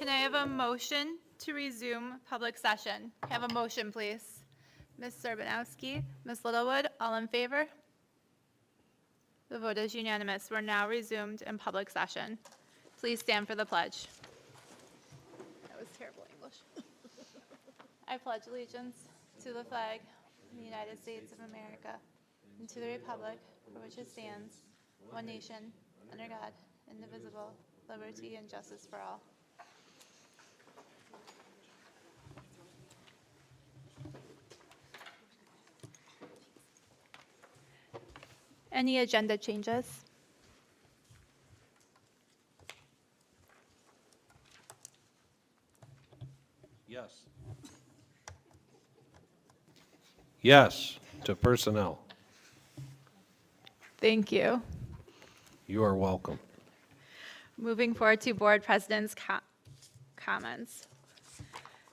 Can I have a motion to resume public session? Can I have a motion, please? Ms. Serbanowski, Ms. Littlewood, all in favor? The vote is unanimous. We're now resumed in public session. Please stand for the pledge. That was terrible English. I pledge allegiance to the flag of the United States of America and to the republic for which it stands, one nation, under God, indivisible, liberty and justice for all. Any agenda changes? Yes. Yes to personnel. Thank you. You are welcome. Moving forward to board president's comments.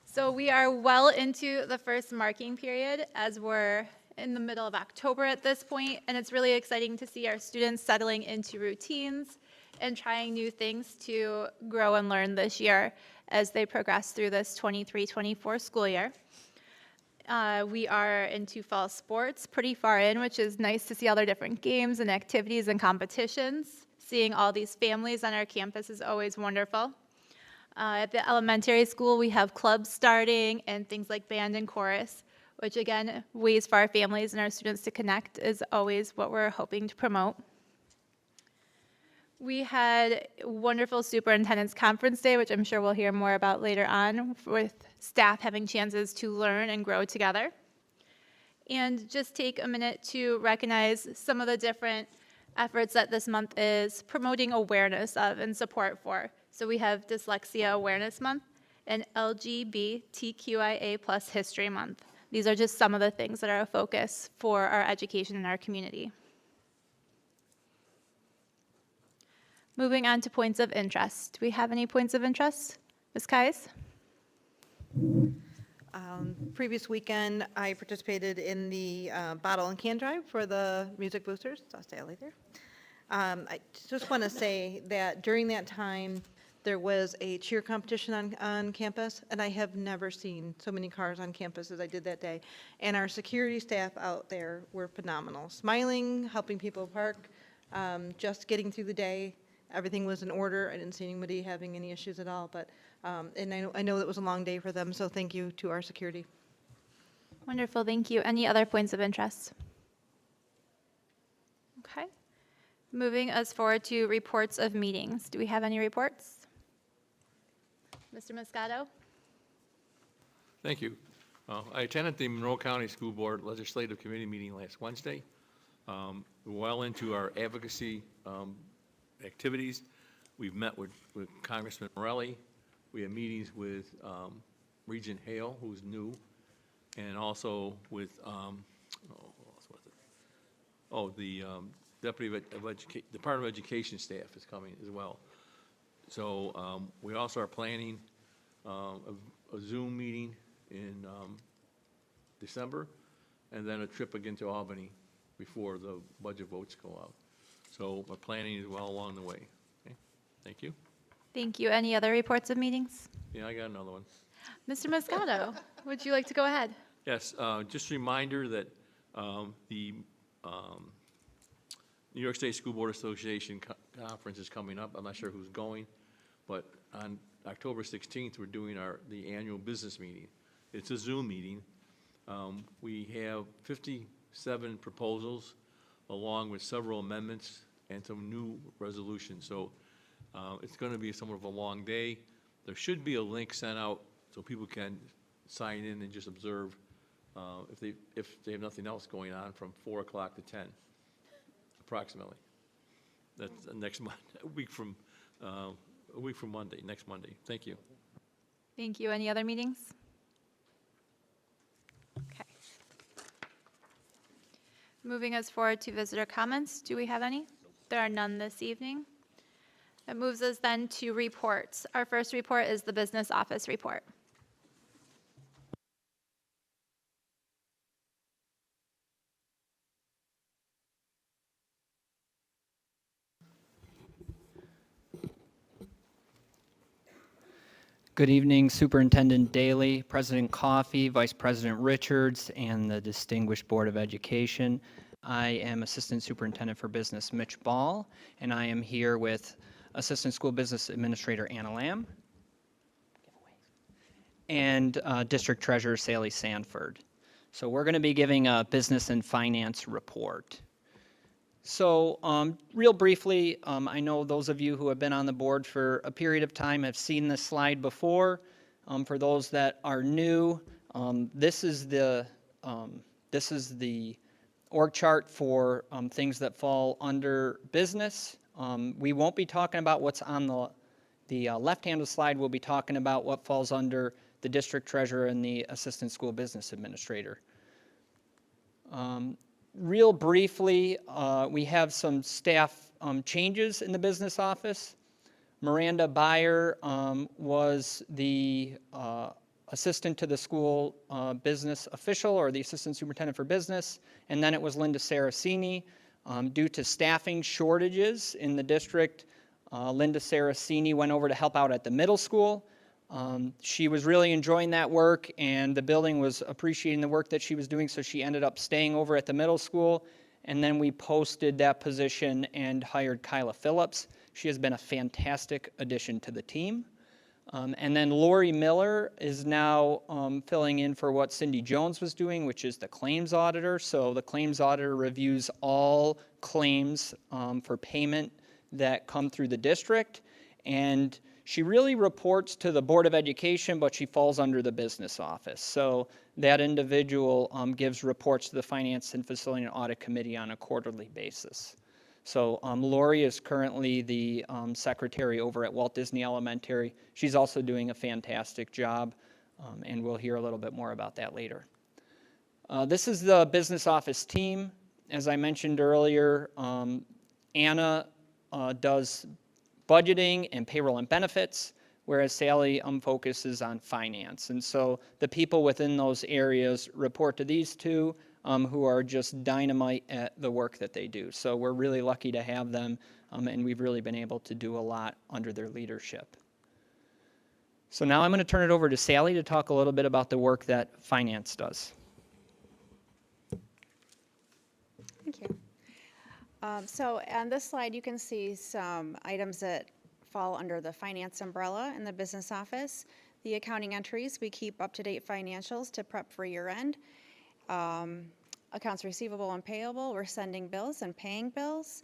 So we are well into the first marking period as we're in the middle of October at this point, and it's really exciting to see our students settling into routines and trying new things to grow and learn this year as they progress through this 23-24 school year. We are into fall sports pretty far in, which is nice to see all their different games and activities and competitions. Seeing all these families on our campus is always wonderful. At the elementary school, we have clubs starting and things like band and chorus, which again, ways for our families and our students to connect is always what we're hoping to promote. We had a wonderful superintendent's conference day, which I'm sure we'll hear more about later on, with staff having chances to learn and grow together. And just take a minute to recognize some of the different efforts that this month is promoting awareness of and support for. So we have Dyslexia Awareness Month and LGBTQIA+ History Month. These are just some of the things that are a focus for our education in our community. Moving on to points of interest. Do we have any points of interest? Ms. Kais? Previous weekend, I participated in the bottle and can drive for the Music Boosters. I'll stay later. I just want to say that during that time, there was a cheer competition on campus, and I have never seen so many cars on campus as I did that day. And our security staff out there were phenomenal. Smiling, helping people park, just getting through the day. Everything was in order. I didn't see anybody having any issues at all. But and I know it was a long day for them, so thank you to our security. Wonderful, thank you. Any other points of interest? Okay. Moving us forward to reports of meetings. Do we have any reports? Mr. Moscato? Thank you. I attended the Monroe County School Board Legislative Committee meeting last Wednesday. Well into our advocacy activities. We've met with Congressman Morelli. We had meetings with Regent Hale, who's new, and also with, the Deputy Department of Education staff is coming as well. So we also are planning a Zoom meeting in December, and then a trip again to Albany before the budget votes go out. So we're planning is well along the way. Okay. Thank you. Thank you. Any other reports of meetings? Yeah, I got another one. Mr. Moscato, would you like to go ahead? Yes, just a reminder that the New York State School Board Association conference is coming up. I'm not sure who's going, but on October 16th, we're doing the annual business meeting. It's a Zoom meeting. We have 57 proposals, along with several amendments and some new resolutions. So it's going to be somewhat of a long day. There should be a link sent out so people can sign in and just observe if they have nothing else going on from 4 o'clock to 10, approximately. That's next month, a week from Monday, next Monday. Thank you. Thank you. Any other meetings? Okay. Moving us forward to visitor comments. Do we have any? There are none this evening. That moves us then to reports. Our first report is the business office report. Good evening, Superintendent Daly, President Coffey, Vice President Richards, and the distinguished Board of Education. I am Assistant Superintendent for Business Mitch Ball, and I am here with Assistant School Business Administrator Anna Lamb and District Treasurer Sally Sanford. So we're going to be giving a business and finance report. So real briefly, I know those of you who have been on the board for a period of time have seen this slide before. For those that are new, this is the org chart for things that fall under business. We won't be talking about what's on the left hand of the slide. We'll be talking about what falls under the district treasurer and the assistant school business administrator. Real briefly, we have some staff changes in the business office. Miranda Byer was the assistant to the school business official, or the assistant superintendent for business, and then it was Linda Saracini. Due to staffing shortages in the district, Linda Saracini went over to help out at the middle school. She was really enjoying that work, and the building was appreciating the work that she was doing, so she ended up staying over at the middle school. And then we posted that position and hired Kyla Phillips. She has been a fantastic addition to the team. And then Lori Miller is now filling in for what Cindy Jones was doing, which is the claims auditor. So the claims auditor reviews all claims for payment that come through the district. And she really reports to the Board of Education, but she falls under the business office. So that individual gives reports to the Finance and Facility and Audit Committee on a quarterly basis. So Lori is currently the secretary over at Walt Disney Elementary. She's also doing a fantastic job, and we'll hear a little bit more about that later. This is the business office team. As I mentioned earlier, Anna does budgeting and payroll and benefits, whereas Sally focuses on finance. And so the people within those areas report to these two, who are just dynamite at the work that they do. So we're really lucky to have them, and we've really been able to do a lot under their leadership. So now I'm going to turn it over to Sally to talk a little bit about the work that finance does. Thank you. So on this slide, you can see some items that fall under the finance umbrella in the business office. The accounting entries, we keep up-to-date financials to prep for year-end. Accounts receivable and payable, we're sending bills and paying bills.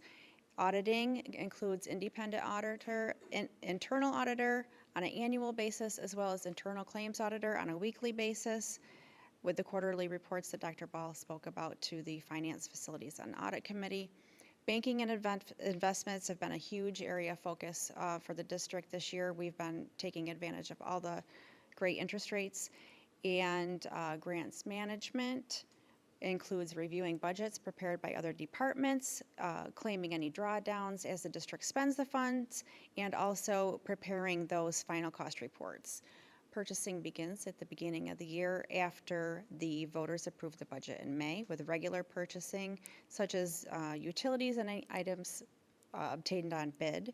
Auditing includes independent auditor, internal auditor on an annual basis, as well as internal claims auditor on a weekly basis, with the quarterly reports that Dr. Ball spoke about to the Finance, Facilities, and Audit Committee. Banking and investments have been a huge area of focus for the district this year. We've been taking advantage of all the great interest rates. And grants management includes reviewing budgets prepared by other departments, claiming any drawdowns as the district spends the funds, and also preparing those final cost reports. Purchasing begins at the beginning of the year after the voters approve the budget in May, with regular purchasing such as utilities and any items obtained on bid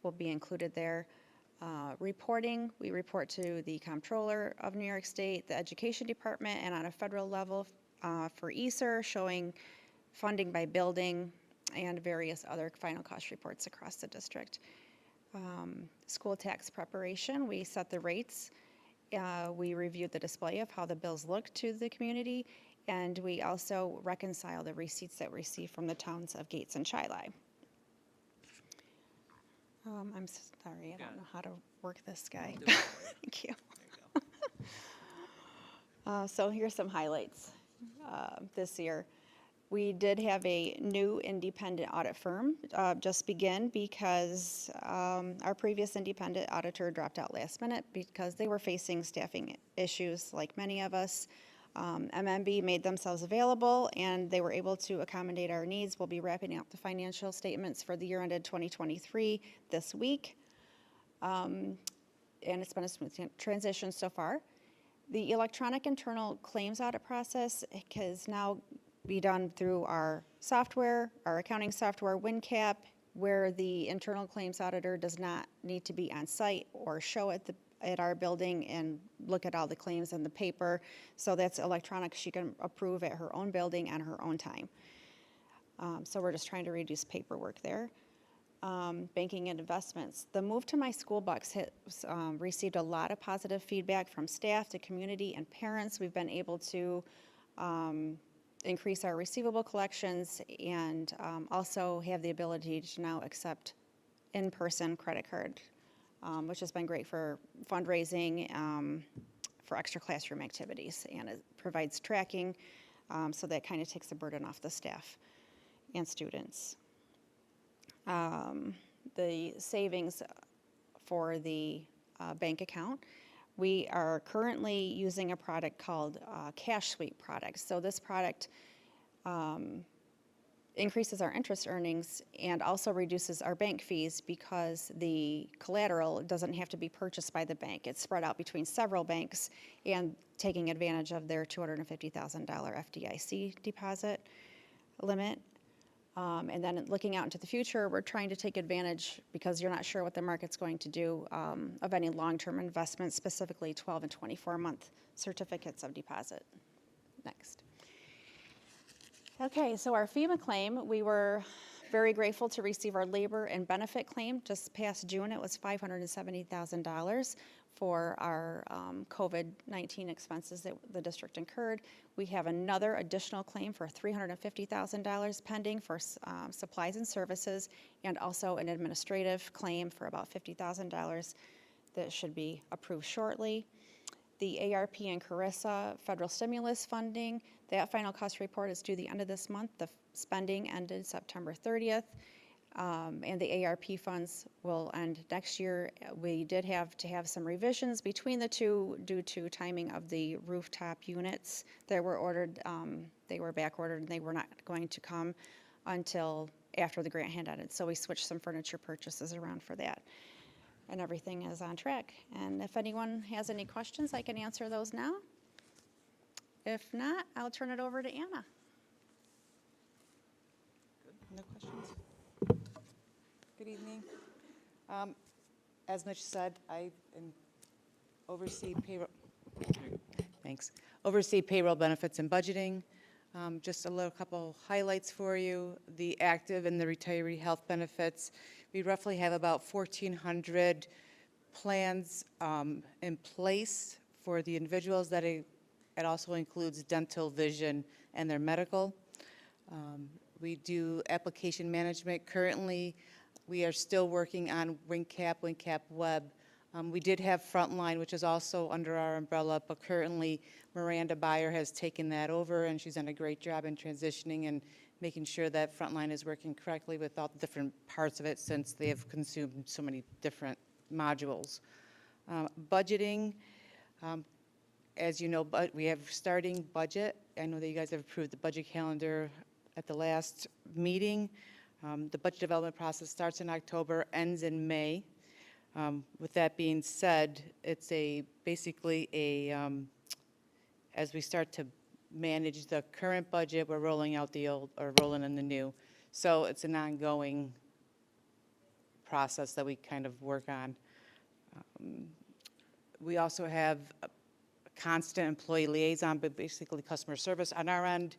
will be included there. Reporting, we report to the Comptroller of New York State, the Education Department, and on a federal level for ESER, showing funding by building and various other final cost reports across the district. School tax preparation, we set the rates. We reviewed the display of how the bills look to the community, and we also reconcile the receipts that we receive from the towns of Gates and Shiloh. I'm sorry, I don't know how to work this guy. Thank you. So here's some highlights this year. We did have a new independent audit firm just begin because our previous independent auditor dropped out last minute because they were facing staffing issues like many of us. MMB made themselves available and they were able to accommodate our needs. We'll be wrapping up the financial statements for the year ended 2023 this week. And it's been a smooth transition so far. The electronic internal claims audit process has now be done through our software, our accounting software, WinCap, where the internal claims auditor does not need to be on site or show at at our building and look at all the claims and the paper. So that's electronic. She can approve at her own building on her own time. So we're just trying to reduce paperwork there. Banking and investments. The move to My School Bucks has received a lot of positive feedback from staff, the community, and parents. We've been able to increase our receivable collections and also have the ability to now accept in-person credit card, which has been great for fundraising, for extra classroom activities, and it provides tracking, so that kind of takes the burden off the staff and students. The savings for the bank account. We are currently using a product called Cash Sweep product. So this product increases our interest earnings and also reduces our bank fees because the collateral doesn't have to be purchased by the bank. It's spread out between several banks and taking advantage of their $250,000 FDIC deposit limit. And then looking out into the future, we're trying to take advantage, because you're not sure what the market's going to do, of any long-term investments, specifically 12 and 24-month certificates of deposit. Next. Okay, so our FEMA claim, we were very grateful to receive our labor and benefit claim. Just past June, it was $570,000 for our COVID-19 expenses that the district incurred. We have another additional claim for $350,000 pending for supplies and services, and also an administrative claim for about $50,000 that should be approved shortly. The ARP and Carissa federal stimulus funding, that final cost report is due the end of this month. The spending ended September 30th. And the ARP funds will end next year. We did have to have some revisions between the two due to timing of the rooftop units that were ordered. They were back ordered and they were not going to come until after the grant had ended. So we switched some furniture purchases around for that. And everything is on track. And if anyone has any questions, I can answer those now. If not, I'll turn it over to Anna. No questions? Good evening. As Mitch said, I oversee payroll. Thanks. Oversee payroll, benefits, and budgeting. Just a little couple highlights for you. The active and the retiree health benefits. We roughly have about 1,400 plans in place for the individuals. That it also includes dental, vision, and their medical. We do application management. Currently, we are still working on WinCap Web. We did have Frontline, which is also under our umbrella, but currently Miranda Byer has taken that over, and she's done a great job in transitioning and making sure that Frontline is working correctly with all the different parts of it, since they have consumed so many different modules. Budgeting, as you know, we have starting budget. I know that you guys have approved the budget calendar at the last meeting. The budget development process starts in October, ends in May. With that being said, it's basically as we start to manage the current budget, we're rolling out the old, or rolling in the new. So it's an ongoing process that we kind of work on. We also have a constant employee liaison, but basically customer service on our end.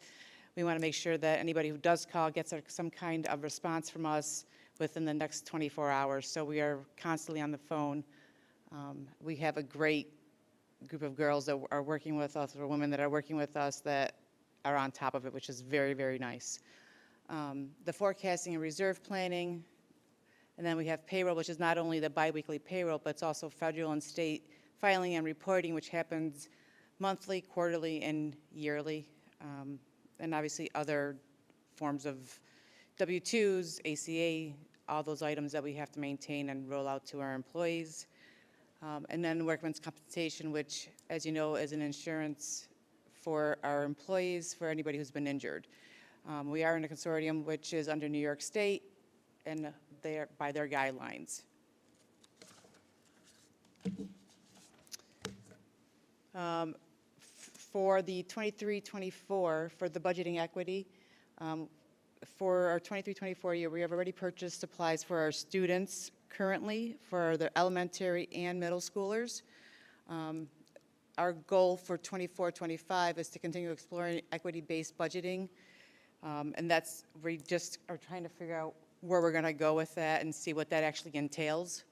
We want to make sure that anybody who does call gets some kind of response from us within the next 24 hours. So we are constantly on the phone. We have a great group of girls that are working with us, or women that are working with us, that are on top of it, which is very, very nice. The forecasting and reserve planning, and then we have payroll, which is not only the biweekly payroll, but it's also federal and state filing and reporting, which happens monthly, quarterly, and yearly. And obviously other forms of W-2s, ACA, all those items that we have to maintain and roll out to our employees. And then workman's compensation, which, as you know, is an insurance for our employees, for anybody who's been injured. We are in a consortium which is under New York State, and by their guidelines. For the 23-24, for the budgeting equity, for our 23-24 year, we have already purchased supplies for our students currently for the elementary and middle schoolers. Our goal for 24-25 is to continue exploring equity-based budgeting. And we just are trying to figure out where we're going to go with that and see what that actually entails.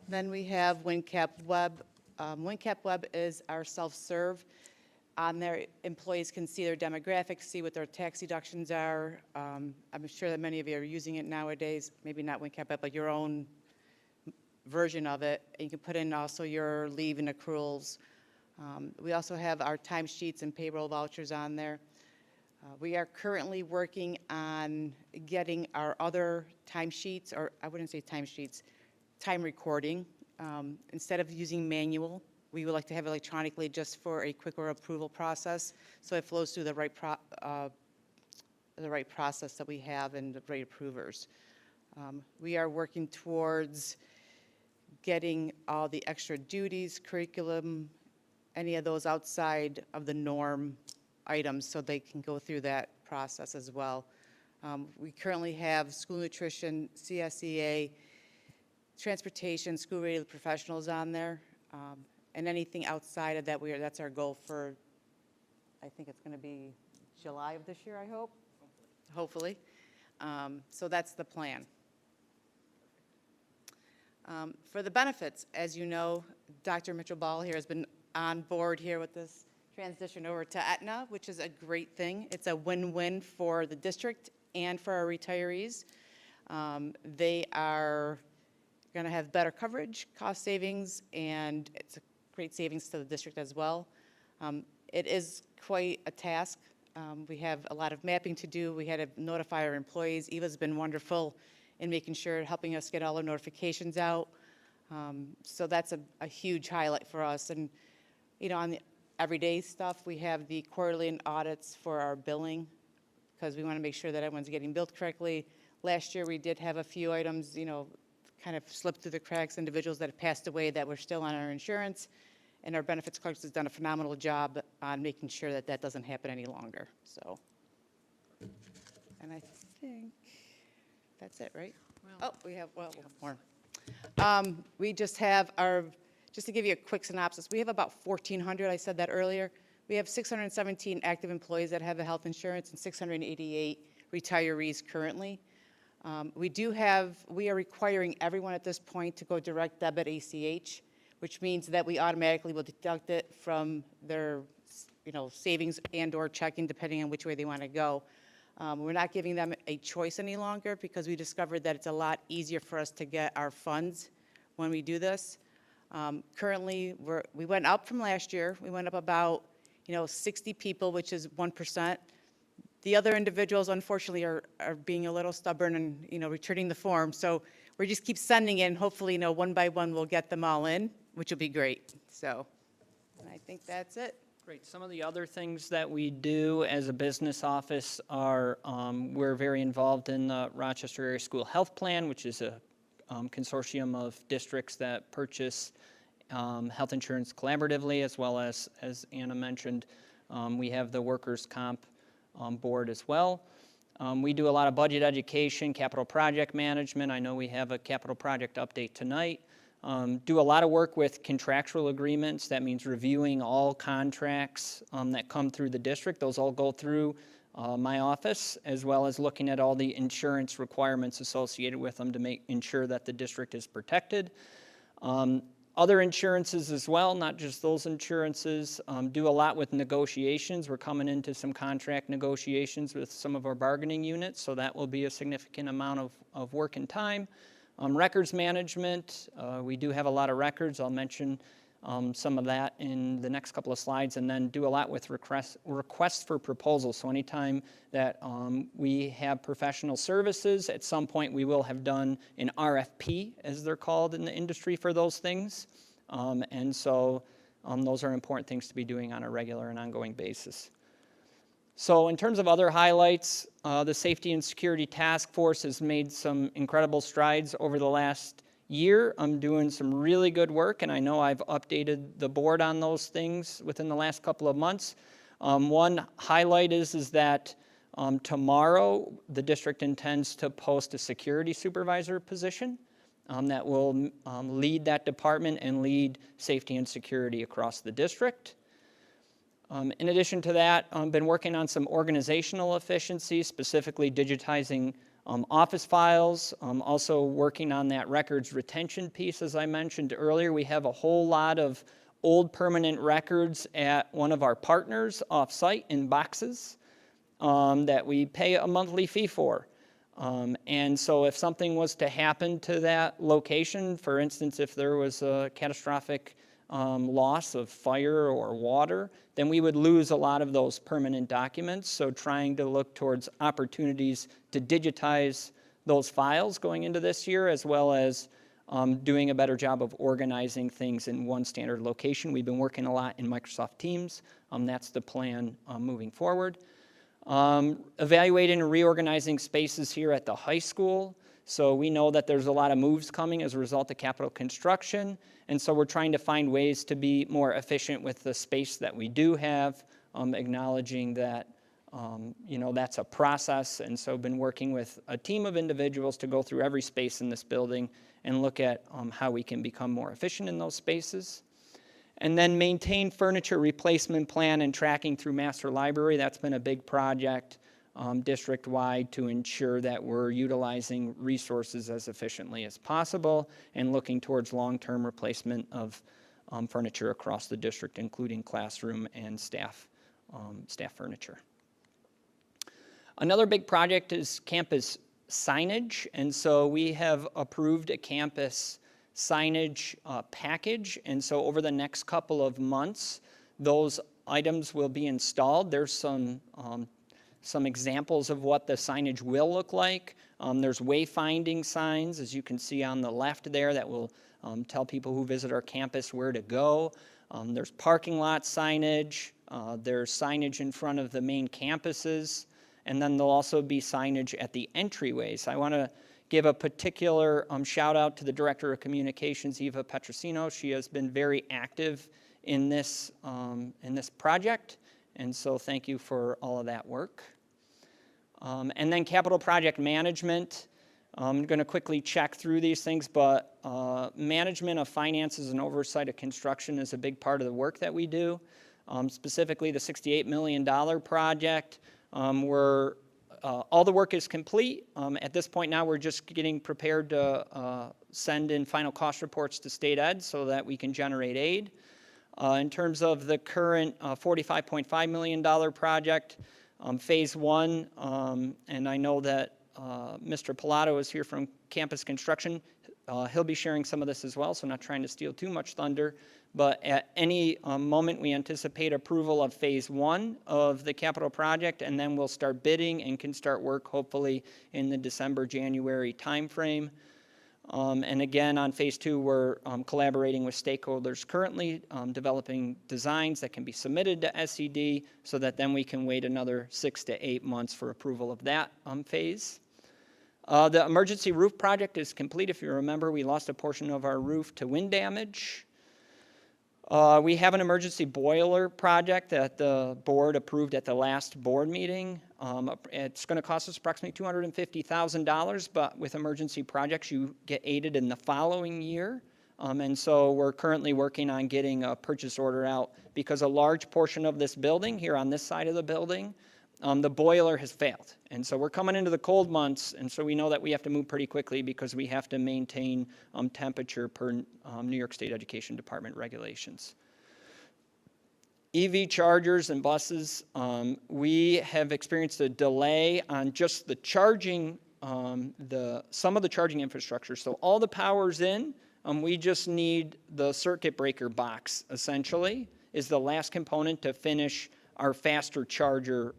Then we have WinCap Web. WinCap Web is our self-serve. On there, employees can see their demographics, see what their tax deductions are. I'm sure that many of you are using it nowadays, maybe not WinCap Web, but your own version of it. And you can put in also your leave and accruals. We also have our timesheets and payroll vouchers on there. We are currently working on getting our other timesheets, or I wouldn't say timesheets, time recording. Instead of using manual, we would like to have it electronically just for a quicker approval process, so it flows through the right process that we have and the right approvers. We are working towards getting all the extra duties, curriculum, any of those outside of the norm items so they can go through that process as well. We currently have school nutrition, CSEA, transportation, school-related professionals on there. And anything outside of that, that's our goal for, I think it's going to be July of this year, I hope. Hopefully. So that's the plan. For the benefits, as you know, Dr. Mitchell Ball here has been on board here with this transition over to Aetna, which is a great thing. It's a win-win for the district and for our retirees. They are going to have better coverage, cost savings, and it's a great savings to the district as well. It is quite a task. We have a lot of mapping to do. We had to notify our employees. Eva's been wonderful in making sure, helping us get all our notifications out. So that's a huge highlight for us. And, you know, on the everyday stuff, we have the quarterly audits for our billing because we want to make sure that everyone's getting billed correctly. Last year, we did have a few items, you know, kind of slipped through the cracks, individuals that have passed away that were still on our insurance, and our benefits clerks has done a phenomenal job on making sure that that doesn't happen any longer. So, and I think that's it, right? Oh, we have more. We just have just to give you a quick synopsis, we have about 1,400, I said that earlier. We have 617 active employees that have a health insurance and 688 retirees currently. We are requiring everyone at this point to go direct debit ACH, which means that we automatically will deduct it from their, you know, savings and or checking, depending on which way they want to go. We're not giving them a choice any longer because we discovered that it's a lot easier for us to get our funds when we do this. Currently, we went up from last year. We went up about, 60 people, which is 1%. The other individuals, unfortunately, are being a little stubborn and, returning the form. So we just keep sending in. Hopefully, one by one, we'll get them all in, which will be great. So I think that's it. Great. Some of the other things that we do as a business office are we're very involved in the Rochester Area School Health Plan, which is a consortium of districts that purchase health insurance collaboratively, as well as Anna mentioned, we have the workers' comp board as well. We do a lot of budget education, capital project management. I know we have a capital project update tonight. Do a lot of work with contractual agreements. That means reviewing all contracts that come through the district. Those all go through my office, as well as looking at all the insurance requirements associated with them to ensure that the district is protected. Other insurances as well, not just those insurances. Do a lot with negotiations. We're coming into some contract negotiations with some of our bargaining units, so that will be a significant amount of work and time. Records management, we do have a lot of records. I'll mention some of that in the next couple of slides, and then do a lot with requests for proposals. So anytime that we have professional services, at some point we will have done an RFP, as they're called in the industry, for those things. And so those are important things to be doing on a regular and ongoing basis. So in terms of other highlights, the Safety and Security Task Force has made some incredible strides over the last year. I'm doing some really good work, and I know I've updated the board on those things within the last couple of months. One highlight is that Tomorrow, the district intends to post a security supervisor position that will lead that department and lead safety and security across the district. In addition to that, I've been working on some organizational efficiencies, specifically digitizing office files, also working on that records retention piece, as I mentioned earlier. We have a whole lot of old permanent records at one of our partners off-site in boxes that we pay a monthly fee for. And so if something was to happen to that location, for instance, if there was a catastrophic loss of fire or water, then we would lose a lot of those permanent documents. So trying to look towards opportunities to digitize those files going into this year, as well as doing a better job of organizing things in one standard location. We've been working a lot in Microsoft Teams. That's the plan moving forward. Evaluating and reorganizing spaces here at the high school. So we know that there's a lot of moves coming as a result of capital construction, and so we're trying to find ways to be more efficient with the space that we do have, acknowledging that that's a process, and so been working with a team of individuals to go through every space in this building and look at how we can become more efficient in those spaces. And then maintain furniture replacement plan and tracking through master library. That's been a big project district-wide to ensure that we're utilizing resources as efficiently as possible and looking towards long-term replacement of furniture across the district, including classroom and staff furniture. Another big project is campus signage, and so we have approved a campus signage package, and so over the next couple of months, those items will be installed. There's some examples of what the signage will look like. There's wayfinding signs, as you can see on the left there, that will tell people who visit our campus where to go. There's parking lot signage. There's signage in front of the main campuses. And then there'll also be signage at the entryways. I want to give a particular shout out to the Director of Communications, Eva Petrosino. She has been very active in this project. And so thank you for all of that work. And then capital project management. I'm going to quickly check through these things, but management of finances and oversight of construction is a big part of the work that we do. Specifically, the $68 million project, all the work is complete. At this point now, we're just getting prepared to send in final cost reports to state ed so that we can generate aid. In terms of the current $45.5 million project, phase one, and I know that Mr. Pilato is here from campus construction. He'll be sharing some of this as well, so I'm not trying to steal too much thunder. But at any moment, we anticipate approval of phase one of the capital project, and then we'll start bidding and can start work hopefully in the December, January timeframe. And again, on phase two, we're collaborating with stakeholders currently, developing designs that can be submitted to SED so that then we can wait another 6 to 8 months for approval of that phase. The emergency roof project is complete. If you remember, we lost a portion of our roof to wind damage. We have an emergency boiler project that the board approved at the last board meeting. It's going to cost us approximately $250,000, but with emergency projects, you get aided in the following year. And so we're currently working on getting a purchase order out because a large portion of this building here on this side of the building, the boiler has failed. And so we're coming into the cold months, and so we know that we have to move pretty quickly because we have to maintain temperature per New York State Education Department regulations. EV chargers and buses, we have experienced a delay on just the charging, some of the charging infrastructure. So all the power's in, we just need the circuit breaker box, essentially, is the last component to finish our faster charger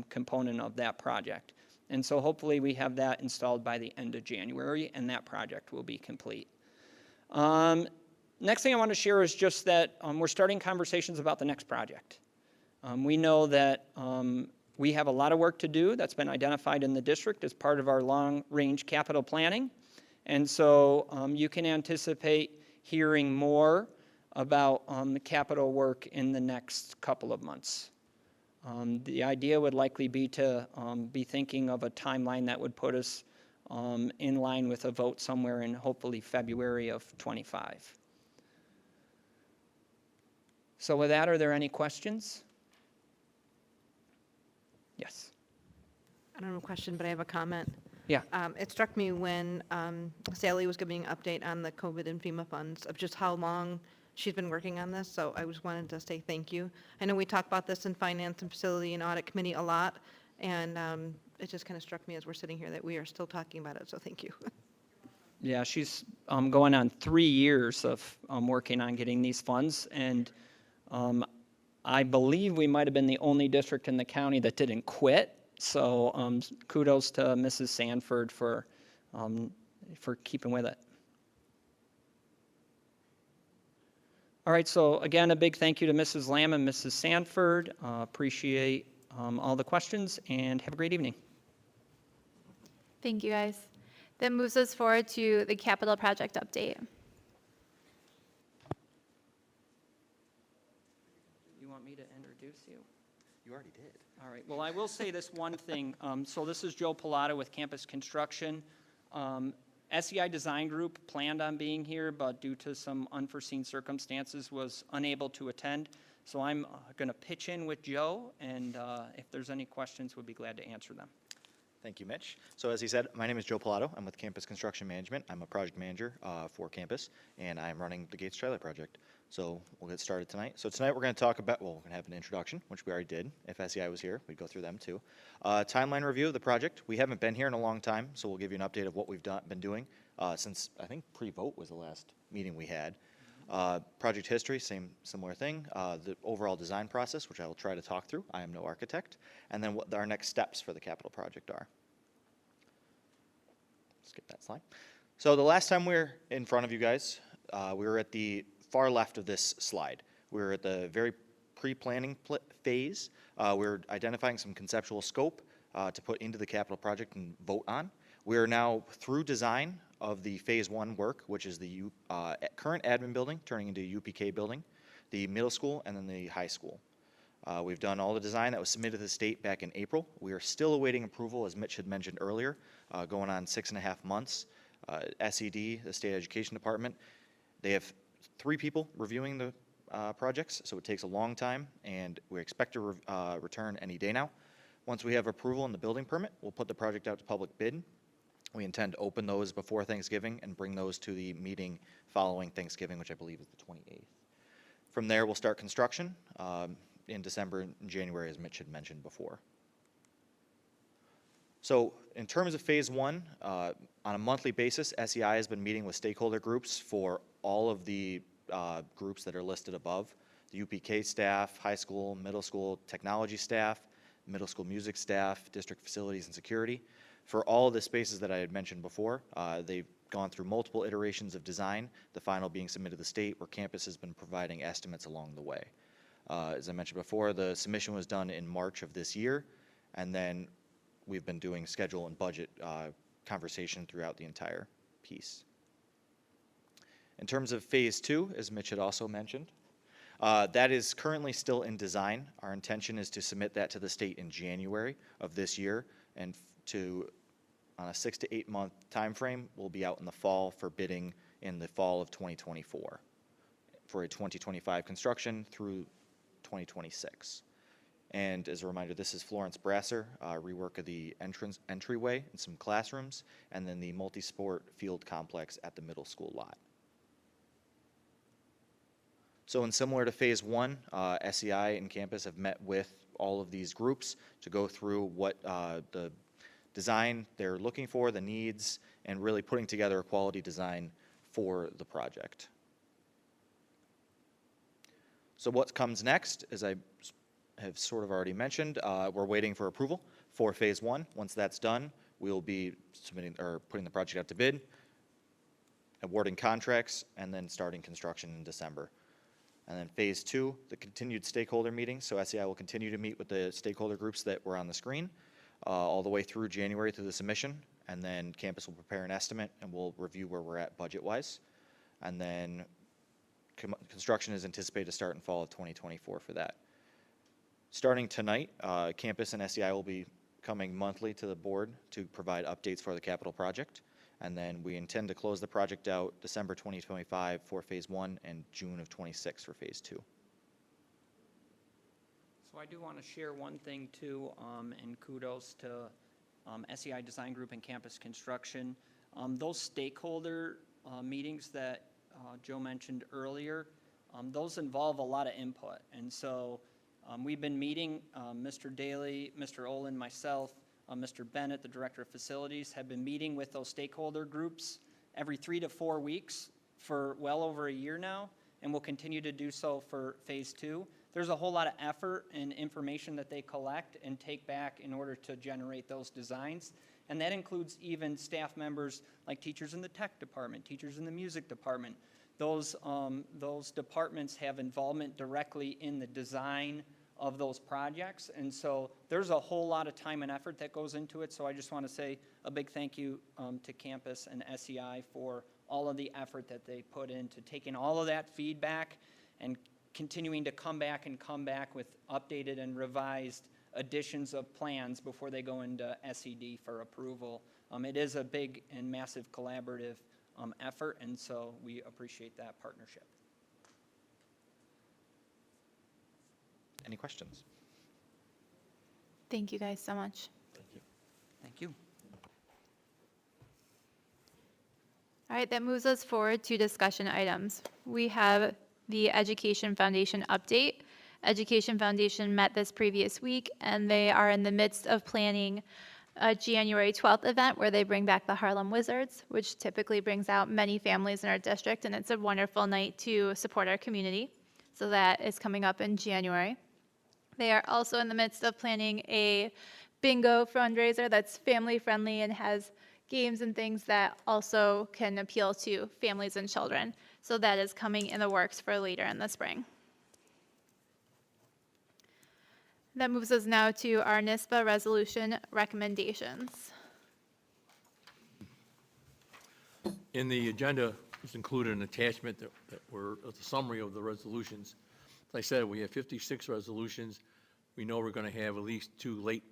component of that project. And so hopefully we have that installed by the end of January, and that project will be complete. Next thing I want to share is just that we're starting conversations about the next project. We know that we have a lot of work to do that's been identified in the district as part of our long-range capital planning. And so you can anticipate hearing more about the capital work in the next couple of months. The idea would likely be to be thinking of a timeline that would put us in line with a vote somewhere in hopefully February of '25. So with that, are there any questions? Yes. I don't have a question, but I have a comment. Yeah. It struck me when Sally was giving an update on the COVID and FEMA funds of just how long she's been working on this, so I just wanted to say thank you. I know we talk about this in Finance and Facility and Audit Committee a lot, and it just kind of struck me as we're sitting here that we are still talking about it, so thank you. Yeah, she's going on 3 years of working on getting these funds, and I believe we might have been the only district in the county that didn't quit. So kudos to Mrs. Sanford for keeping with it. All right, so again, a big thank you to Mrs. Lamb and Mrs. Sanford. Appreciate all the questions, and have a great evening. Thank you, guys. That moves us forward to the capital project update. You want me to introduce you? You already did. All right, well, I will say this one thing. So this is Joe Pilato with Campus Construction. SEI Design Group planned on being here, but due to some unforeseen circumstances was unable to attend. So I'm going to pitch in with Joe, and if there's any questions, we'll be glad to answer them. Thank you, Mitch. So as he said, my name is Joe Pilato. I'm with Campus Construction Management. I'm a project manager for campus, and I'm running the Gates Trailer Project. So we'll get started tonight. So tonight we're going to talk about, well, we're going to have an introduction, which we already did. If SEI was here, we'd go through them too. Timeline review of the project. We haven't been here in a long time, so we'll give you an update of what we've been doing since, I think, pre-vote was the last meeting we had. Project history, similar thing. The overall design process, which I will try to talk through. I am no architect. And then what our next steps for the capital project are. Skip that slide. So the last time we were in front of you guys, we were at the far left of this slide. We were at the very pre-planning phase. We were identifying some conceptual scope to put into the capital project and vote on. We are now through design of the phase 1 work, which is the current admin building turning into a UPK building, the middle school, and then the high school. We've done all the design that was submitted to the state back in April. We are still awaiting approval, as Mitch had mentioned earlier, going on 6.5 months. SED, the State Education Department, they have 3 people reviewing the projects, so it takes a long time, and we expect to return any day now. Once we have approval in the building permit, we'll put the project out to public bid. We intend to open those before Thanksgiving and bring those to the meeting following Thanksgiving, which I believe is the 28th. From there, we'll start construction in December and January, as Mitch had mentioned before. So in terms of phase 1, on a monthly basis, SEI has been meeting with stakeholder groups for all of the groups that are listed above. The UPK staff, high school, middle school technology staff, middle school music staff, district facilities and security. For all of the spaces that I had mentioned before, they've gone through multiple iterations of design, the final being submitted to the state, where campus has been providing estimates along the way. As I mentioned before, the submission was done in March of this year, and then we've been doing schedule and budget conversation throughout the entire piece. In terms of phase 2, as Mitch had also mentioned, that is currently still in design. Our intention is to submit that to the state in January of this year, and on a 6 to 8 month time frame, we'll be out in the fall for bidding in the fall of 2024 for a 2025 construction through 2026. And as a reminder, this is Florence Brasser, rework of the entryway and some classrooms, and then the multi-sport field complex at the middle school lot. So, similar to phase 1, SEI and campus have met with all of these groups to go through what the design they're looking for, the needs, and really putting together a quality design for the project. So what comes next, as I have sort of already mentioned, we're waiting for approval for phase 1. Once that's done, we'll be submitting or putting the project out to bid, awarding contracts, and then starting construction in December. And then phase 2, the continued stakeholder meetings. So SEI will continue to meet with the stakeholder groups that were on the screen all the way through January through the submission. And then campus will prepare an estimate and we'll review where we're at budget-wise. And then construction is anticipated to start in fall of 2024 for that. Starting tonight, campus and SEI will be coming monthly to the board to provide updates for the capital project. And then we intend to close the project out December 2025 for phase 1 and June of 26 for phase 2. So I do want to share one thing too, and kudos to SEI Design Group and Campus Construction. Those stakeholder meetings that Joe mentioned earlier, those involve a lot of input. And so we've been meeting, Mr. Daly, Mr. Olin, myself, Mr. Bennett, the Director of Facilities, have been meeting with those stakeholder groups every 3 to 4 weeks for well over a year now, and will continue to do so for phase 2. There's a whole lot of effort and information that they collect and take back in order to generate those designs. And that includes even staff members like teachers in the tech department, teachers in the music department. Those departments have involvement directly in the design of those projects. And so there's a whole lot of time and effort that goes into it. So I just want to say a big thank you to Campus and SEI for all of the effort that they put into taking all of that feedback and continuing to come back with updated and revised additions of plans before they go into SED for approval. It is a big and massive collaborative effort, and so we appreciate that partnership. Any questions? Thank you guys so much. Thank you. All right, that moves us forward to discussion items. We have the Education Foundation update. Education Foundation met this previous week, and they are in the midst of planning a January 12th event where they bring back the Harlem Wizards, which typically brings out many families in our district, and it's a wonderful night to support our community. So that is coming up in January. They are also in the midst of planning a bingo fundraiser that's family-friendly and has games and things that also can appeal to families and children. So that is coming in the works for later in the spring. That moves us now to our NISBA resolution recommendations. In the agenda is included an attachment that were a summary of the resolutions. As I said, we have 56 resolutions. We know we're going to have at least 2 late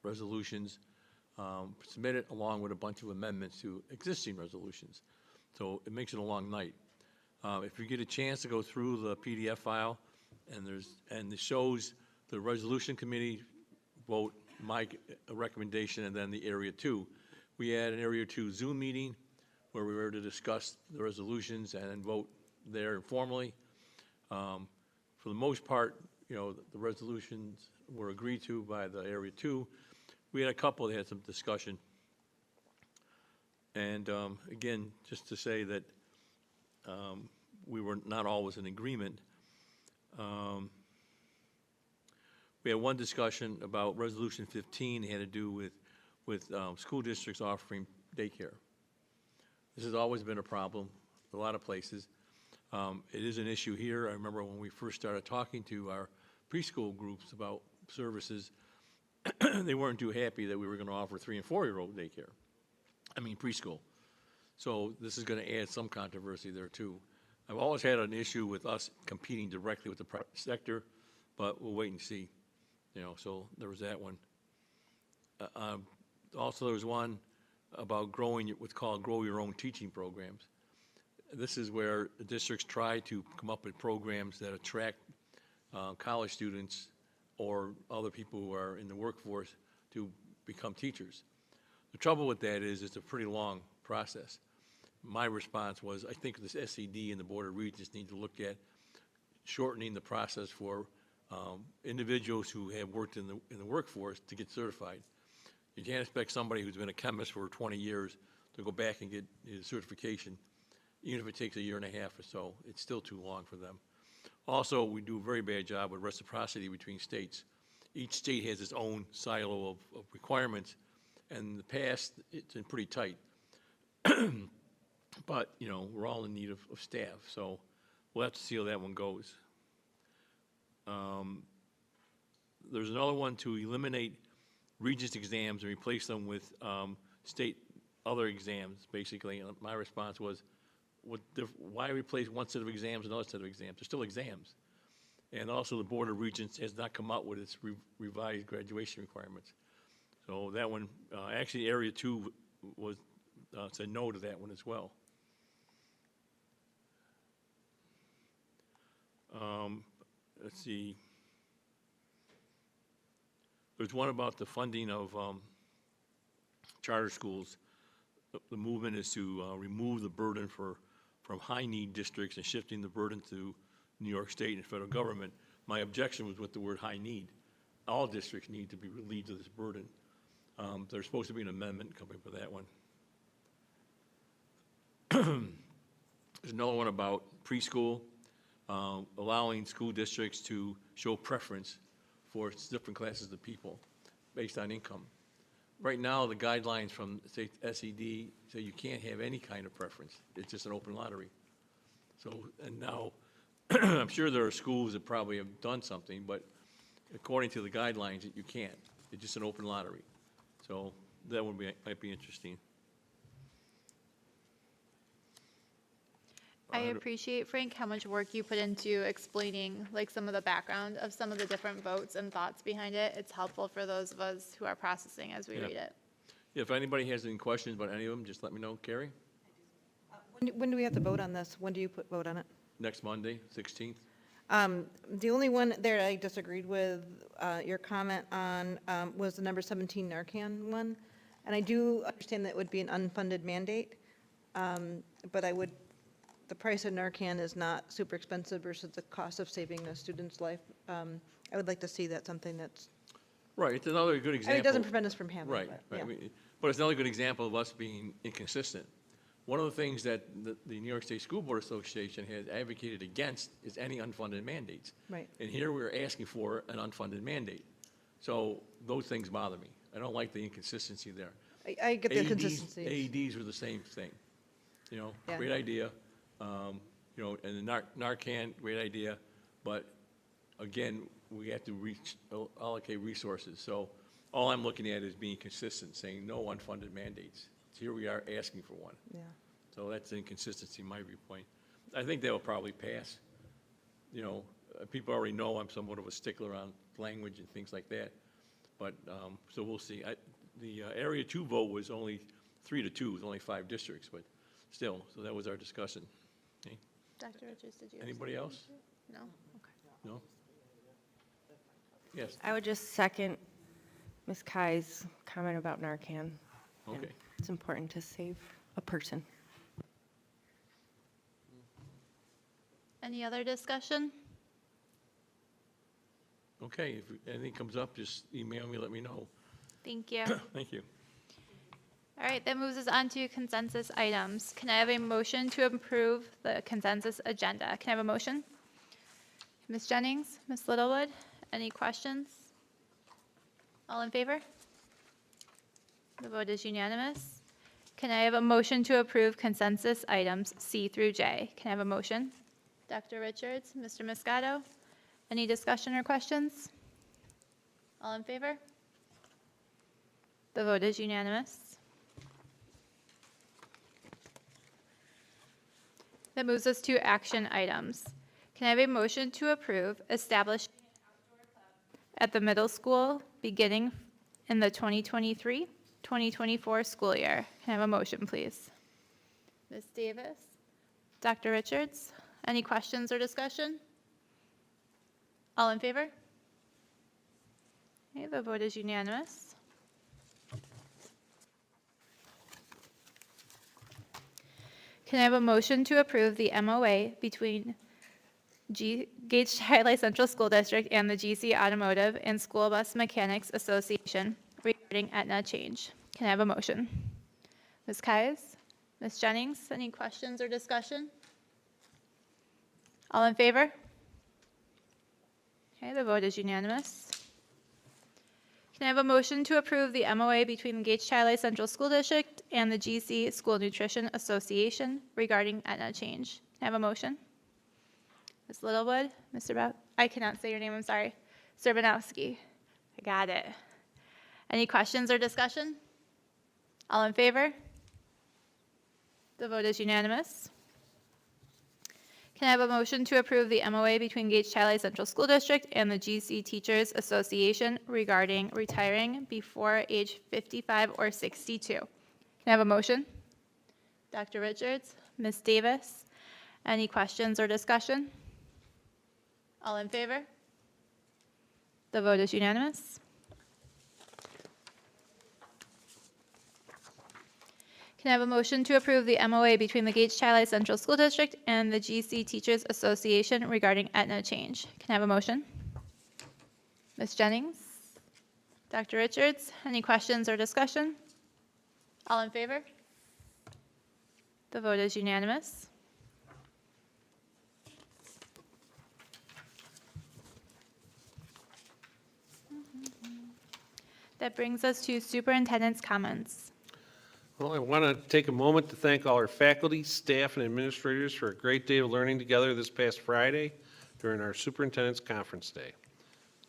resolutions submitted along with a bunch of amendments to existing resolutions. So it makes it a long night. If you get a chance to go through the PDF file, and it shows the resolution committee vote, my recommendation, and then the Area 2. We had an Area 2 Zoom meeting where we were to discuss the resolutions and vote there informally. For the most part, the resolutions were agreed to by the Area 2. We had a couple that had some discussion. And again, just to say that we were not always in agreement. We had one discussion about Resolution 15. It had to do with school districts offering daycare. This has always been a problem in a lot of places. It is an issue here. I remember when we first started talking to our preschool groups about services, they weren't too happy that we were going to offer 3- and 4-year-old daycare. I mean preschool. So this is going to add some controversy there too. I've always had an issue with us competing directly with the private sector, but we'll wait and see. So there was that one. Also, there was one about growing what's called grow your own teaching programs. This is where the districts try to come up with programs that attract college students or other people who are in the workforce to become teachers. The trouble with that is it's a pretty long process. My response was, I think this SED and the Board of Regents need to look at shortening the process for individuals who have worked in the workforce to get certified. You can't expect somebody who's been a chemist for 20 years to go back and get his certification, even if it takes 1.5 years or so. It's still too long for them. Also, we do a very bad job with reciprocity between states. Each state has its own silo of requirements, and in the past, it's been pretty tight. But, we're all in need of staff, so we'll have to see how that one goes. There's another one to eliminate Regents exams and replace them with state other exams, basically. And my response was, why replace one set of exams with another set of exams? They're still exams. And also, the Board of Regents has not come out with its revised graduation requirements. So that one, actually, Area 2 was, said no to that one as well. Let's see. There's one about the funding of charter schools. The movement is to remove the burden from high-need districts and shifting the burden to New York State and federal government. My objection was with the word high need. All districts need to be relieved of this burden. There's supposed to be an amendment coming for that one. There's another one about preschool, allowing school districts to show preference for different classes of people based on income. Right now, the guidelines from, say, SED say you can't have any kind of preference. It's just an open lottery. So, and now, I'm sure there are schools that probably have done something, but according to the guidelines, you can't. It's just an open lottery. So that one might be interesting. I appreciate, Frank, how much work you put into explaining like some of the background of some of the different votes and thoughts behind it. It's helpful for those of us who are processing as we Yeah. read it. If anybody has any questions about any of them, just let me know. Carrie? When do we have to vote on this? When do you vote on it? Next Monday, 16th? The only one there I disagreed with your comment on was the number 17 Narcan one. And I do understand that would be an unfunded mandate, but the price of Narcan is not super expensive versus the cost of saving a student's life. I would like to see that something that's, Right, it's another good I example. mean, it doesn't prevent us from having it. Right, but, right. yeah. I mean, but it's another good example of us being inconsistent. One of the things that the New York State School Board Association has advocated against is any unfunded mandates. Right. And here we're asking for an unfunded mandate. So those things bother me. I don't like the inconsistency there. I get the AEDs consistency. AEDs are the same thing. You know, Yeah. great idea. You know, and the Narcan, great idea. But again, we have to allocate resources. So all I'm looking at is being consistent, saying no unfunded mandates. Here we are asking for one. Yeah. So that's the inconsistency in my viewpoint. I think that will probably pass. You know, people already know I'm somewhat of a stickler on language and things like that. But, so we'll see. The Area 2 vote was only 3-2, it was only 5 districts, but still, so that was our discussion. Okay. Dr. Richards, did you? have Anybody something? else? No? Okay. No? Yes, I would just second Ms. Kai's comment about Narcan. okay. It's important to save a person. Any other discussion? Okay, if anything comes up, just email me, let me know. Thank you. Thank you. All right, that moves us on to consensus items. Can I have a motion to approve the consensus agenda? Can I have a motion? Ms. Jennings, Ms. Littlewood, any questions? All in favor? The vote is unanimous. Can I have a motion to approve consensus items C through J? Can I have a motion? Dr. Richards, Mr. Moscato, any discussion or questions? All in favor? The vote is unanimous. That moves us to action items. Can I have a motion to approve establishing an outdoor club at the middle school beginning in the 2023-2024 school year? Can I have a motion, please? Ms. Davis? Dr. Richards? Any questions or discussion? All in favor? Okay, the vote is unanimous. Can I have a motion to approve the MOA between Gage Highlight Central School District and the GC Automotive and School Bus Mechanics Association regarding Aetna change? Can I have a motion? Ms. Kais? Ms. Jennings, any questions or discussion? All in favor? Okay, the vote is unanimous. Can I have a motion to approve the MOA between the Gage Highlight Central School District and the GC School Nutrition Association regarding Aetna change? Can I have a motion? Ms. Littlewood, I cannot say your name, I'm sorry. Serbanowski, I got it. Any questions or discussion? All in favor? The vote is unanimous. Can Can I have a motion to approve the MOA between Gage-Chili Central School District and the GC Teachers Association regarding retiring before age 55 or 62? Can I have a motion? Dr. Richards, Ms. Davis, any questions or discussion? All in favor? The vote is unanimous. Can I have a motion to approve the MOA between the Gage-Chili Central School District and the GC Teachers Association regarding Aetna change? Can I have a motion? Ms. Jennings? Dr. Richards, any questions or discussion? All in favor? The vote is unanimous. That brings us to superintendent's comments. Well, I want to take a moment to thank all our faculty, staff, and administrators for a great day of learning together this past Friday during our Superintendent's Conference Day.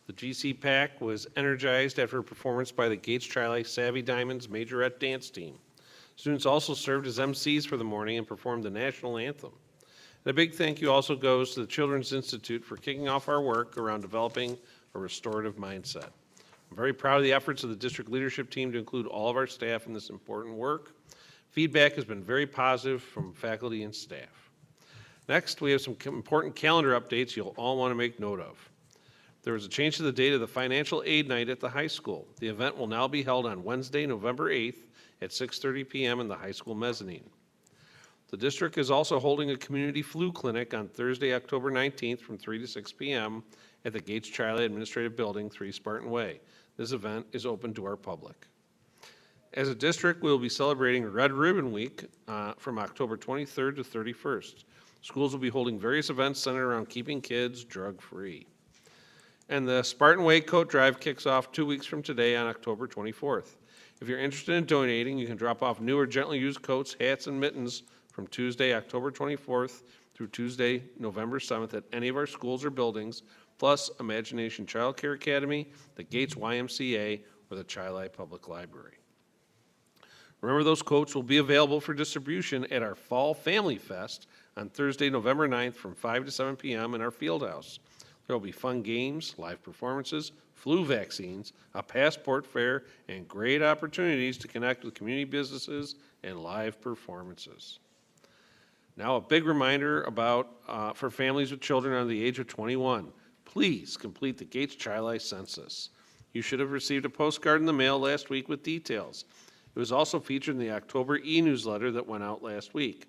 The GC PAC was energized after a performance by the Gage-Chili Savvy Diamonds Majorette Dance Team. Students also served as MCs for the morning and performed the national anthem. And a big thank you also goes to the Children's Institute for kicking off our work around developing a restorative mindset. I'm very proud of the efforts of the district leadership team to include all of our staff in this important work. Feedback has been very positive from faculty and staff. Next, we have some important calendar updates you'll all want to make note of. There was a change to the date of the financial aid night at the high school. The event will now be held on Wednesday, November 8th at 6:30 p.m. in the high school mezzanine. The district is also holding a community flu clinic on Thursday, October 19th from 3 to 6 p.m. at the Gage-Chili Administrative Building, 3 Spartan Way. This event is open to our public. As a district, we will be celebrating Red Ribbon Week from October 23rd to 31st. Schools will be holding various events centered around keeping kids drug-free. And the Spartan Way Coat Drive kicks off 2 weeks from today on October 24th. If you're interested in donating, you can drop off new or gently used coats, hats, and mittens from Tuesday, October 24th through Tuesday, November 7th at any of our schools or buildings, plus Imagination Child Care Academy, the Gates YMCA, or the Chili Public Library. Remember, those coats will be available for distribution at our Fall Family Fest on Thursday, November 9th from 5 to 7 p.m. in our field house. There will be fun games, live performances, flu vaccines, a passport fair, and great opportunities to connect with community businesses and live performances. Now, a big reminder about for families with children under the age of 21. Please complete the Gage-Chili census. You should have received a postcard in the mail last week with details. It was also featured in the October e-newsletter that went out last week.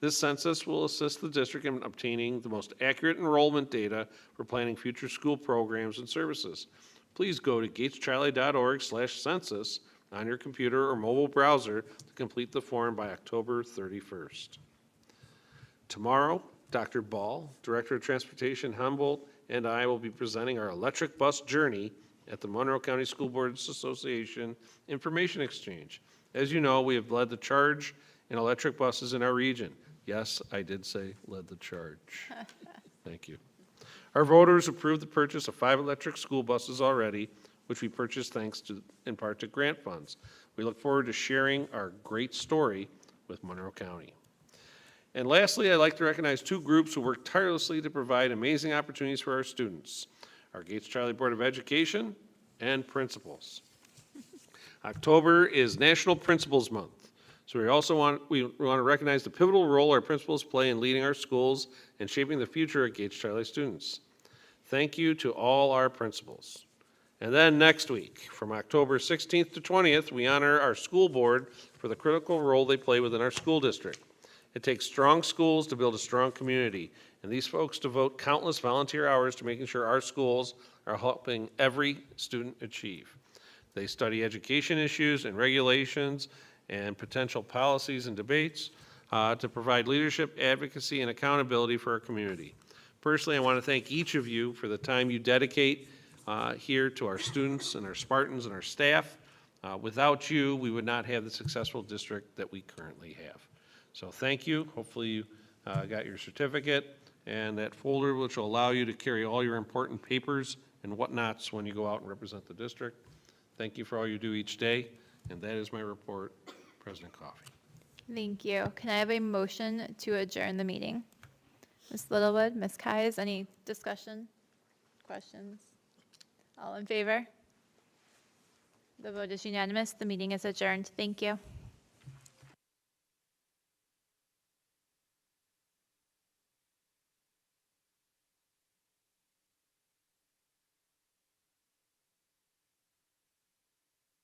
This census will assist the district in obtaining the most accurate enrollment data for planning future school programs and services. Please go to gagechili.org/census on your computer or mobile browser to complete the form by October 31st. Tomorrow, Dr. Ball, Director of Transportation Humboldt, and I will be presenting our electric bus journey at the Monroe County School Boards Association Information Exchange. As you know, we have led the charge in electric buses in our region. Yes, I did say led the charge. Thank you. Our voters approved the purchase of 5 electric school buses already, which we purchased thanks to, in part to grant funds. We look forward to sharing our great story with Monroe County. And lastly, I'd like to recognize 2 groups who work tirelessly to provide amazing opportunities for our students: our Gage-Chili Board of Education and principals. October is National Principals Month. So we want to recognize the pivotal role our principals play in leading our schools and shaping the future of Gage-Chili students. Thank you to all our principals. And then next week, from October 16th to 20th, we honor our school board for the critical role they play within our school district. It takes strong schools to build a strong community, and these folks devote countless volunteer hours to making sure our schools are helping every student achieve. They study education issues and regulations and potential policies and debates to provide leadership, advocacy, and accountability for our community. Personally, I want to thank each of you for the time you dedicate here to our students and our Spartans and our staff. Without you, we would not have the successful district that we currently have. So thank you. Hopefully you got your certificate and that folder, which will allow you to carry all your important papers and whatnots when you go out and represent the district. Thank you for all you do each day, and that is my report. President Coffey. Thank you. Can I have a motion to adjourn the meeting? Ms. Littlewood, Ms. Kies, any discussion, questions? All in favor? The vote is unanimous. The meeting is adjourned. Thank you.